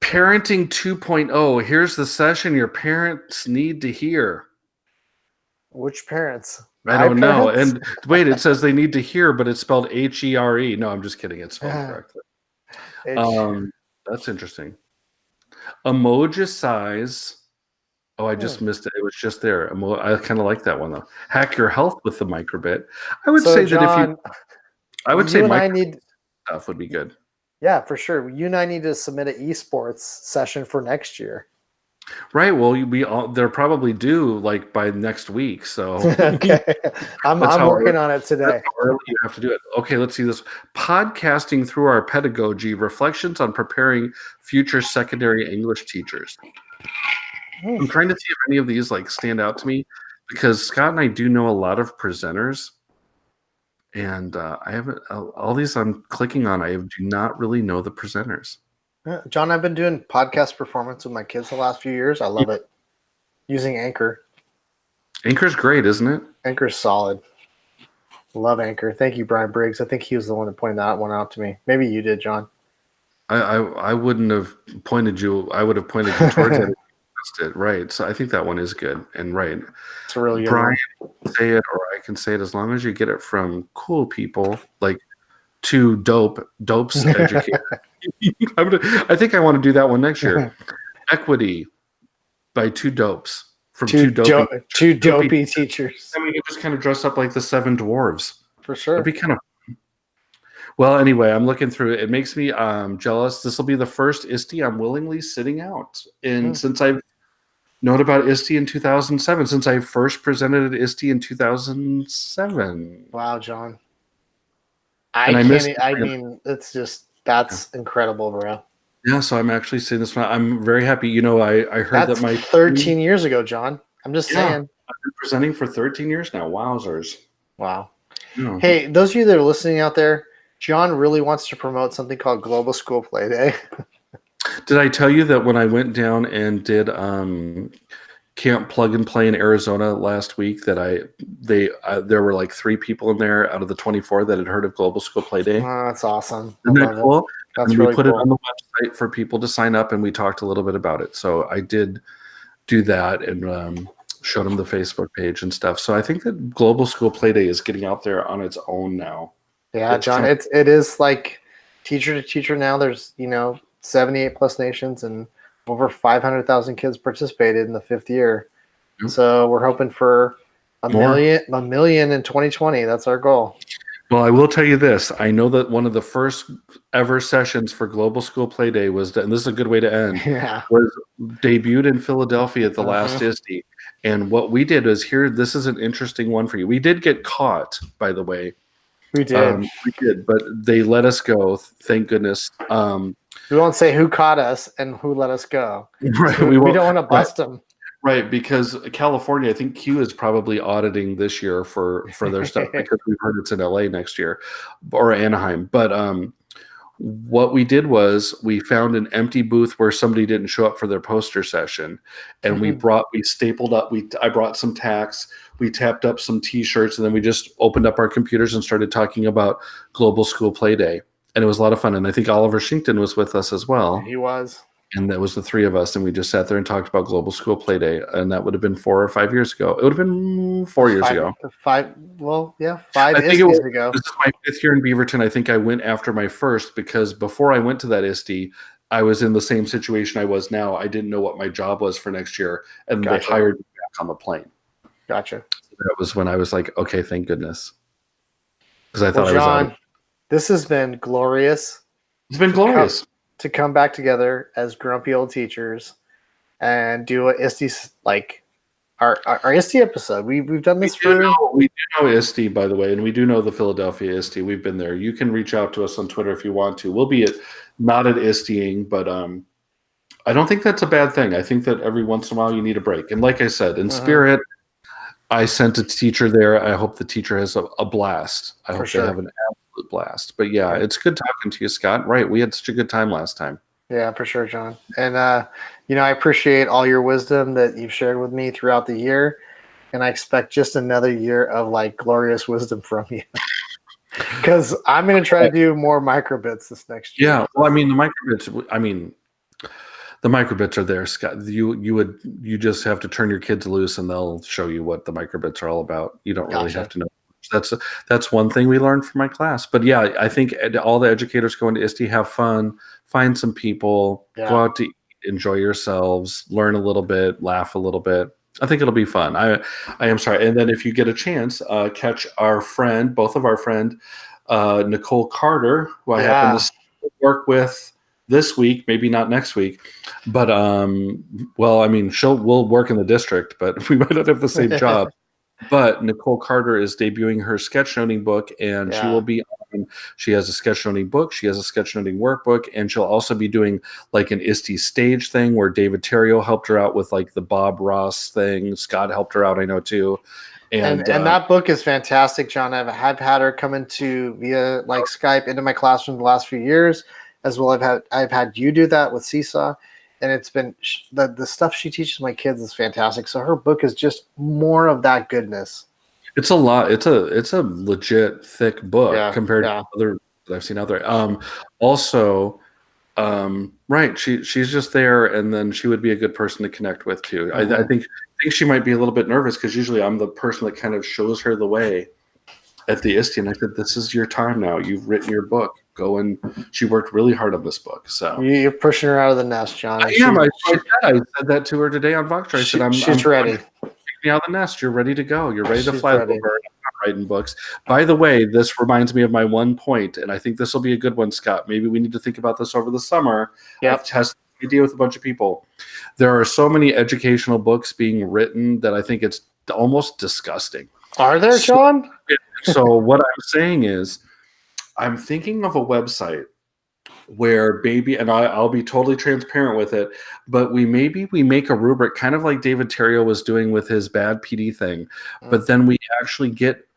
Parenting 2.0. Here's the session your parents need to hear. Which parents? I don't know. And wait, it says they need to hear, but it's spelled H-E-R-E. No, I'm just kidding. It's spelled correctly. That's interesting. Emoji size. Oh, I just missed it. It was just there. I kind of like that one though. Hack your health with the microbit. I would say John, that if you, I would say micro stuff would be good. Yeah, for sure. You and I need to submit an esports session for next year. Right. Well, they're probably due like by next week. So okay, I'm working on it today. That's how early you have to do it. Okay, let's see this. Podcasting through our pedagogy, reflections on preparing future secondary English teachers. I'm trying to see if any of these like stand out to me because Scott and I do know a lot of presenters, and I haven't all these I'm clicking on. I do not really know the presenters. John, I've been doing podcast performance with my kids the last few years. I love it. Using Anchor. Anchor's great, isn't it? Anchor's solid. Love Anchor. Thank you, Brian Briggs. I think he was the one that pointed that one out to me. Maybe you did, John. I wouldn't have pointed you. I would have pointed you towards it. Right. So I think that one is good and right. It's a really good Brian one. Can say it, or I can say it as long as you get it from cool people like two dopes educated. I think I want to do that one next year. Equity by two dopes from two dopey teachers. I mean, you just kind of dress up like the seven dwarves. For sure. It'd be kind of fun. Well, anyway, I'm looking through it. It makes me jealous. This will be the first ISTE I'm willingly sitting out. And since I've known about ISTE in 2007, since I first presented at ISTE in 2007. Wow, John. I mean, it's just, that's incredible, bro. Yeah, so I'm actually seeing this one. I'm very happy. You know, I heard that's that my 13 years ago, John. I'm just saying. I've been presenting for 13 years now. Wowzers. Wow. Yeah. Hey, those of you that are listening out there, John really wants to promote something called Global School Play Day. Did I tell you that when I went down and did Camp Plug and Play in Arizona last week that there were like 3 people in there out of the 24 that had heard of Global School Play Day? Oh, that's awesome. Isn't that cool? That's and really we put cool. it on the website for people to sign up, and we talked a little bit about it. So I did do that and showed them the Facebook page and stuff. So I think that Global School Play Day is getting out there on its own now. Yeah, John, it is like teacher to teacher now. There's 78 plus nations and over 500,000 kids participated in the 5th year. Yep. So we're hoping for a million in 2020. That's our goal. Well, I will tell you this. I know that one of the first ever sessions for Global School Play Day was, and this is a good way to end, was debuted in Philadelphia at the last ISTE. And what we did is this is an interesting one for you. We did get caught, by the way. We did. But they let us go. Thank goodness. We won't say who caught us and who let us go. Right. We don't want to bust them. Right, because California, I think Q is probably auditing this year for their stuff because we've heard it's in LA next year or Anaheim. But what we did was we found an empty booth where somebody didn't show up for their poster session, and we stapled up. I brought some tacks. We tapped up some T-shirts, and then we just opened up our computers and started talking about Global School Play Day, and it was a lot of fun. And I think Oliver Shinkton was with us as well. He was. And that was the 3 of us, and we just sat there and talked about Global School Play Day, and that would have been 4 or 5 years ago. It would have been 4 years ago. 5 I think it was ago. This is my 5th year in Beaverton. I think I went after my first because before I went to that ISTE, I was in the same situation I was now. I didn't know what my job was for next year, and they hired me back on the plane. Gotcha. So that was when I was like, okay, thank goodness. Because I thought John, this has been glorious. It's been glorious. To come back together as grumpy old teachers and do a ISTE our ISTE episode. We've done this We do know ISTE, by the way, and we do know the Philadelphia ISTE. We've been there. You can reach out to us on Twitter if you want to. We'll be not at ISTEing, but I don't think that's a bad thing. I think that every once in a while you need a break. And like I said, in spirit, I sent a teacher there. I hope the teacher has a blast. I hope they have an absolute blast. But yeah, it's good talking to you, Scott. Right, we had such a good time last time. Yeah, for sure, John. And I appreciate all your wisdom that you've shared with me throughout the year, and I expect just another year of like glorious wisdom from you. Because I'm going to try to do more microbits this next year. Yeah, well, I mean the microbits are there, Scott. You just have to turn your kids loose, and they'll show you what the microbits are all about. You don't really have to know. That's one thing we learned from my class. But yeah, I think all the educators going to ISTE, have fun, find some people, go out to eat, enjoy yourselves, learn a little bit, laugh a little bit. I think it'll be fun. I am sorry. And then if you get a chance, catch both of our friend, Nicole Carter, who I happen to work with this week, maybe not next week, but we'll work in the district, but we might not have the same job. But Nicole Carter is debuting her sketchnoting book, and she will be on. She has a sketchnoting book, she has a sketchnoting workbook, and she'll also be doing like an ISTE stage thing where David Terrio helped her out with like the Bob Ross thing. Scott helped her out, I know too. And that book is fantastic, John. I've had her come via like Skype into my classroom the last few years, as well. I've had you do that with Seesaw. And it's been the stuff she teaches my kids is fantastic. So her book is just more of that goodness. It's a lot. It's a legit thick book compared to other that I've seen out there. Right. She's just there, and then she would be a good person to connect with too. I think she might be a little bit nervous because usually I'm the person that kind of shows her the way at the ISTE, and I said, "This is your time now. You've written your book. Go." And she worked really hard on this book. So you're pushing her out of the nest, John. I am. I said that to her today on Voxer. I said, "She's ready. Take me out of the nest. You're ready to go. You're ready to fly over. I'm not writing books." By the way, this reminds me of my one point, and I think this will be a good one, Scott. Maybe we need to think about this over the summer. I've tested the idea with a bunch of people. There are so many educational books being written that I think it's almost disgusting. Are there, John? So what I'm saying is, I'm thinking of a website where and I'll be totally transparent with it, but we make a rubric kind of like David Terrio was doing with his bad PD thing, but then we actually get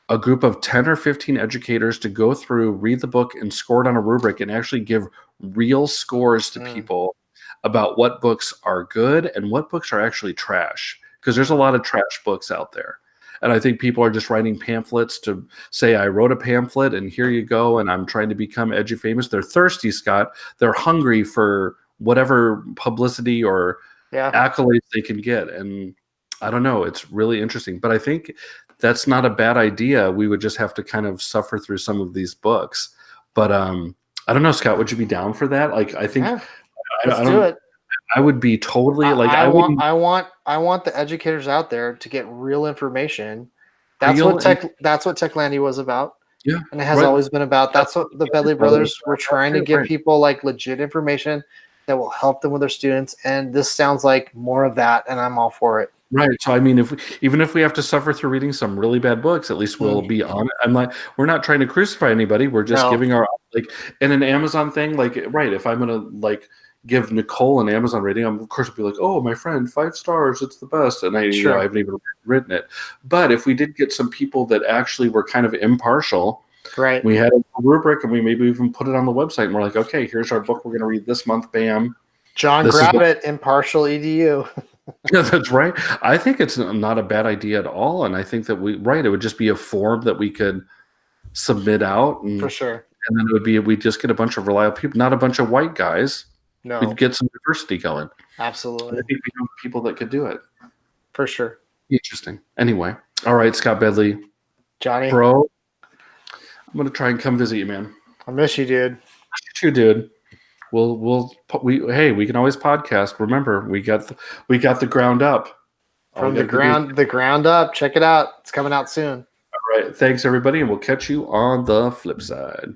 a group of 10 or 15 educators to go through, read the book, and score it on a rubric and actually give real scores to people about what books are good and what books are actually trash, because there's a lot of trash books out there. And I think people are just writing pamphlets to say, I wrote a pamphlet and here you go, and I'm trying to become edu-famous. They're thirsty, Scott. They're hungry for whatever publicity or accolades they can get. And I don't know. It's really interesting. But I think that's not a bad idea. We would just have to kind of suffer through some of these books. But I don't know, Scott, would you be down for that? Like, I think let's do it. I would be totally like I want the educators out there to get real information. That's what Techlandia was about. Yeah. And it has always been about. That's what the Bedley Brothers were trying to give people, like legit information that will help them with their students. And this sounds like more of that, and I'm all for it. Right. So I mean, even if we have to suffer through reading some really bad books, at least we'll be on it. We're not trying to crucify anybody. We're just giving our in an Amazon thing, if I'm gonna give Nicole an Amazon rating, of course I'll be like, oh, my friend, 5 stars, it's the best. And I haven't even written it. But if we did get some people that actually were kind of impartial, right? We had a rubric and we maybe even put it on the website and we're like, okay, here's our book we're going to read this month. Bam. John, grab it, impartial edu. Yeah, that's right. I think it's not a bad idea at all. And I think that it would just be a form that we could submit out. For sure. And then we'd just get a bunch of reliable people, not a bunch of white guys. No. We'd get some diversity going. Absolutely. I think we know people that could do it. For sure. Interesting. Anyway. All right, Scott Bedley. Johnny. Bro, I'm going to try and come visit you, man. I miss you, dude. I miss you, dude. We can always podcast. Remember, we got the ground up. From the ground up. Check it out. It's coming out soon. All right. Thanks, everybody, and we'll catch you on the flip side.